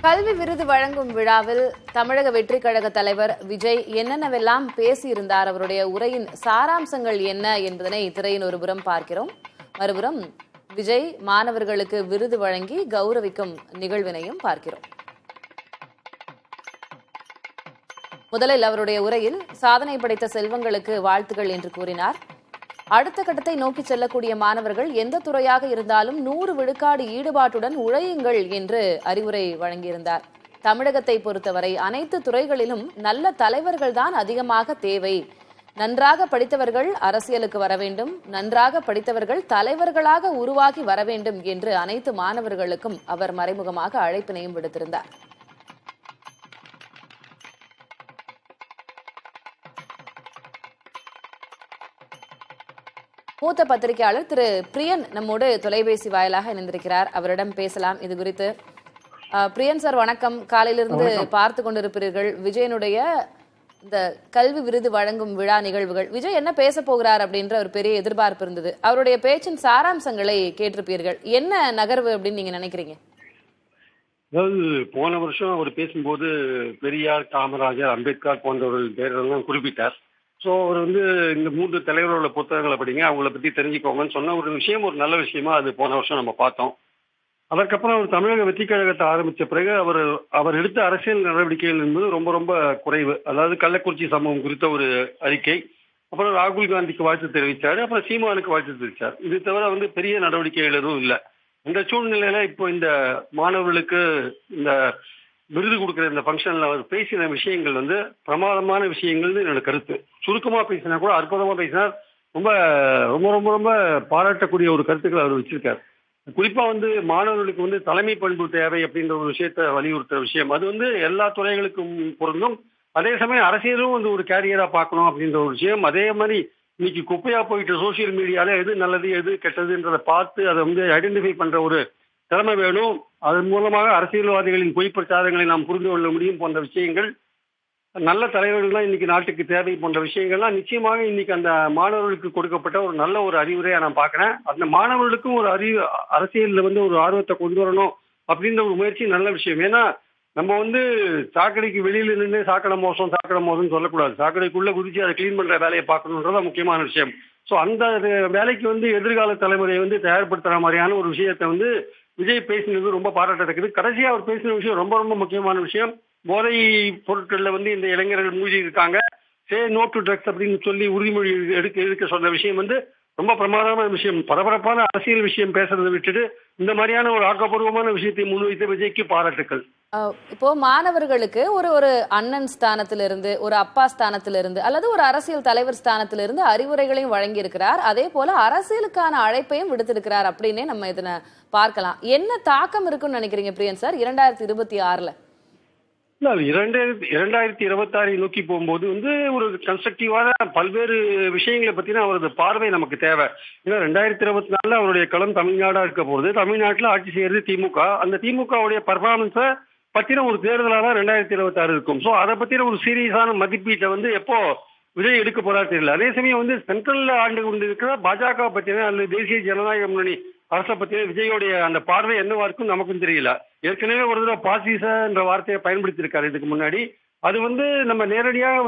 கல்வி விருது வழங்கும் விழாவில் தமிழக வெற்றிக் கழக தலைவர் விஜய் என்னென்னவெல்லாம் பேசியிருந்தார், அவருடைய உரையின் சாராம்சங்கள் என்ன என்பதனை திரையின் ஒருபுறம் பார்க்கிறோம். மறுபுறம் விஜய் மாணவர்களுக்கு விருது வழங்கி கௌரவிக்கும் நிகழ்வினையும் பார்க்கிறோம். முதலில் அவருடைய உரையில் சாதனை படைத்த செல்வங்களுக்கு வாழ்த்துகள் என்று கூறினார். அடுத்த கட்டத்தை நோக்கி செல்லக்கூடிய மாணவர்கள் எந்த துறையாக இருந்தாலும் 100 விழுக்காடு ஈடுபாட்டுடன் உழையுங்கள் என்று அறிவுரை வழங்கியிருந்தார். தமிழகத்தை பொறுத்தவரை அனைத்து துறைகளிலும் நல்ல தலைவர்கள் தான் அதிகமாக தேவை. நன்றாக படித்தவர்கள் அரசியலுக்கு வர வேண்டும், நன்றாக படித்தவர்கள் தலைவர்களாக உருவாகி வர வேண்டும் என்று அனைத்து மாணவர்களுக்கும் அவர் மறைமுகமாக அழைப்பினையும் விடுத்திருந்தார். மூத்த பத்திரிகையாளர் திரு பிரியன் நம்மோடு தொலைபேசி வாயிலாக இணைந்திருக்கிறார். அவரிடம் பேசலாம் இது குறித்து. பிரியன் சார் வணக்கம். காலையிலிருந்து பார்த்து கொண்டிருப்பீர்கள் விஜயனுடைய இந்த கல்வி விருது வழங்கும் விழா நிகழ்வுகள். விஜய் என்ன பேச போகிறார் அப்படின்ற ஒரு பெரிய எதிர்பார்ப்பு இருந்தது. அவருடைய பேச்சின் சாராம்சங்களை கேட்டிருப்பீர்கள். என்ன நகர்வு அப்படின்னு நீங்க நினைக்கிறீங்க? அதாவது போன வருஷம் அவர் பேசும்போது பெரியார், காமராஜர், அம்பேத்கர் போன்றவர்கள் பேரெல்லாம் குறிப்பிட்டார். ஸோ அவர் இந்த 3 தலைவர்களோட புத்தகங்களை படிங்க, அவங்கள பற்றி தெரிஞ்சுக்கோங்கன்னு சொன்ன ஒரு விஷயம் ஒரு நல்ல விஷயமா அது போன வருஷம் நம்ம பார்த்தோம். அதற்கப்புறம் அவர் தமிழக வெற்றி கழகத்தை ஆரம்பித்த பிறகு அவர் எடுத்த அரசியல் நடவடிக்கைகள் என்பது ரொம்ப ரொம்ப குறைவு. அதாவது கள்ளக்குறிச்சி சம்பவம் குறித்த ஒரு அறிக்கை, அப்புறம் ராகுல் காந்திக்கு வாழ்த்து தெரிவித்தார், அப்புறம் சீமானுக்கு வாழ்த்து தெரிவித்தார். இது தவிர பெரிய நடவடிக்கைகள் எதுவும் இல்லை. இந்த சூழ்நிலையில இப்போ இந்த மாணவர்களுக்கு இந்த விருது கொடுக்குற இந்த ஃபங்க்ஷனில் அவர் பேசின விஷயங்கள் பிரமாதமான விஷயங்கள்னு என்னோட கருத்து. சுருக்கமாக பேசினா கூட அற்புதமாக பேசினார். ரொம்ப ரொம்ப ரொம்ப ரொம்ப பாராட்டக்கூடிய ஒரு கருத்துக்களை அவர் வச்சிருக்கார். குறிப்பாக மாணவர்களுக்கு தலைமை பண்பு தேவை அப்படின்ற ஒரு விஷயத்தை வலியுறுத்துற விஷயம் அது எல்லா துறைகளுக்கும் பொருந்தும். அதே சமயம் அரசியலும் ஒரு கேரியராக பார்க்கணும் அப்படின்ற ஒரு விஷயம். அதே மாதிரி இன்னைக்கு குப்பையாக போயிட்டு சோசியல் மீடியாவில் எது நல்லது எது கெட்டதுன்றதை பார்த்து அதை ஐடென்டிஃபை பண்ணுற ஒரு திறமை வேணும். அதன் மூலமாக அரசியல்வாதிகளின் பொய் பிரச்சாரங்களை நாம் புரிந்து கொள்ள முடியும் போன்ற விஷயங்கள், நல்ல தலைவர்கள்லாம் இன்னைக்கு நாட்டுக்கு தேவை போன்ற விஷயங்கள்லாம் நிச்சயமாக இன்னைக்கு அந்த மாணவர்களுக்கு கொடுக்கப்பட்ட ஒரு நல்ல ஒரு அறிவுரையா நான் பார்க்குறேன். அந்த மாணவர்களுக்கும் ஒரு அரசியலில் ஒரு ஆர்வத்தை கொண்டு வரணும் அப்படின்ற ஒரு முயற்சி நல்ல விஷயம். ஏன்னா நம்ம சாக்கடைக்கு வெளியில நின்று சாக்கடை மோசம்னு சொல்லக்கூடாது. சாக்கடைக்குள்ள குதிச்சு அதை கிளீன் பண்ற வேலையை பார்க்கணுன்றதான் முக்கியமான விஷயம். ஸோ அந்த வேலைக்கு எதிர்கால தலைமுறையை தயார்படுத்துற மாதிரியான ஒரு விஷயத்தை விஜய் பேசினது ரொம்ப பாராட்டத்தக்கது. கடைசியா அவர் பேசின விஷயம் ரொம்ப ரொம்ப முக்கியமான விஷயம். போதை பொருட்களில் இந்த இளைஞர்கள் மூழ்கி இருக்காங்க, சே நோ டு ட்ரக்ஸ் அப்படின்னு சொல்லி உறுதிமொழி எடுக்க சொன்ன விஷயம் ரொம்ப பிரமாதமான விஷயம். பரபரப்பான அரசியல் விஷயம் பேசுறதை விட்டுட்டு இந்த மாதிரியான ஒரு ஆக்கப்பூர்வமான விஷயத்தை முன்வைத்த விஜய்க்கு பாராட்டுக்கள். இப்போ மாணவர்களுக்கு ஒரு அண்ணன் ஸ்தானத்திலிருந்து, ஒரு அப்பா ஸ்தானத்திலிருந்து, அல்லது ஒரு அரசியல் தலைவர் ஸ்தானத்திலிருந்து அறிவுரைகளையும் வழங்கி இருக்கிறார். அதே போல அரசியலுக்கான அழைப்பையும் விடுத்திருக்கிறார் அப்படின்னே நம்ம இதனை பார்க்கலாம். என்ன தாக்கம் இருக்குன்னு நினைக்கிறீங்க பிரியன் சார் 2026ல? 2026 நோக்கி போகும்போது ஒரு கன்ஸ்ட்ரக்டிவான பல்வேறு விஷயங்களை பத்தின அவரது பார்வை நமக்கு தேவை. ஏன்னா 2024 அவருடைய களம் தமிழ்நாடா இருக்க போகுது. தமிழ்நாட்டில் ஆட்சி செய்யறது திமுக. அந்த திமுகவுடைய பர்ஃபார்மன்ஸை பத்தின ஒரு தேர்தலாக தான் 2026 இருக்கும். ஸோ அதை பத்தின ஒரு சீரியஸான மதிப்பீட்டை எப்போ விஜய் எடுக்க போறாரு தெரியல. அதே சமயம் சென்ட்ரல்ல ஆண்டு கொண்டு இருக்கிற பாஜக பத்தின அல்லது தேசிய ஜனநாயக முன்னணி அரசை பத்தின விஜயோடைய அந்த பார்வை என்னவா இருக்கும் நமக்கும் தெரியல. ஏற்கனவே ஒரு தடவை பாசிசன்ற வார்த்தையை பயன்படுத்தியிருக்காரு இதுக்கு முன்னாடி. அது நம்ம நேரடியாக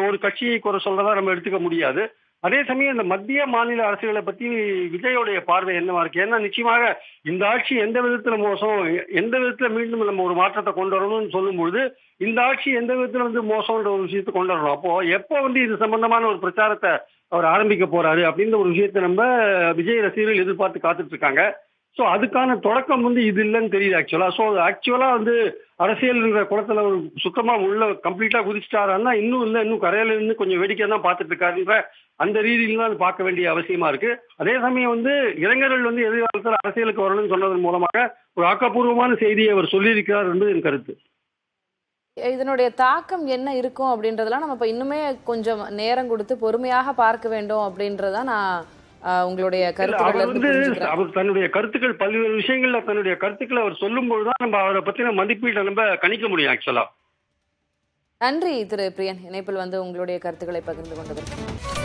ஒரு கட்சியை குறை சொல்றதா நம்ம எடுத்துக்க முடியாது. அதே சமயம் இந்த மத்திய மாநில அரசுகளை பத்தி விஜயோடைய பார்வை என்னவா இருக்கு? ஏன்னா நிச்சயமாக இந்த ஆட்சி எந்த விதத்துல மோசம், எந்த விதத்துல மீண்டும் நம்ம ஒரு மாற்றத்தை கொண்டு வரணும்னு சொல்லும்பொழுது இந்த ஆட்சி எந்த விதத்துல மோசம்ன்ற ஒரு விஷயத்தை கொண்டு வரணும். அப்போ எப்போ இது சம்பந்தமான ஒரு பிரச்சாரத்தை அவர் ஆரம்பிக்க போறாரு அப்படின்ற ஒரு விஷயத்தை நம்ம விஜய் ரசிகர்கள் எதிர்பார்த்து காத்துட்டு இருக்காங்க. ஸோ அதுக்கான தொடக்கம் இது இல்லைன்னு தெரியுது ஆக்சுவலா. ஸோ ஆக்சுவலா அரசியல்ன்ற குளத்துல ஒரு சுத்தமா உள்ள கம்ப்ளீட்டா குதிச்சிட்டாருன்னா இன்னும் இல்லை, இன்னும் கரையில இருந்து கொஞ்சம் வேடிக்கை தான் பார்த்துட்டு இருக்காருன்ற அந்த ரீதியில தான் பார்க்க வேண்டிய அவசியமா இருக்கு. அதே சமயம் இளைஞர்கள் எதிர்காலத்தில் அரசியலுக்கு வரணும்னு சொன்னதன் மூலமாக ஒரு ஆக்கப்பூர்வமான செய்தியை அவர் சொல்லியிருக்கிறார் என்பது என் கருத்து. இதனுடைய தாக்கம் என்ன இருக்கும் அப்படின்றதெல்லாம் நம்ம இப்ப இன்னுமே கொஞ்சம் நேரம் கொடுத்து பொறுமையாக பார்க்க வேண்டும் அப்படின்றதான் நான் உங்களுடைய கருத்துக்கள். அவர் தன்னுடைய கருத்துக்கள் பல்வேறு விஷயங்கள்ல தன்னுடைய கருத்துக்களை அவர் சொல்லும் போதுதான் நம்ம அவரை பத்தின மதிப்பீட்டை நம்ம கணிக்க முடியும் ஆக்சுவலா. நன்றி திரு பிரியன், இணைப்பில் உங்களுடைய கருத்துக்களை பகிர்ந்து கொண்டதற்கு.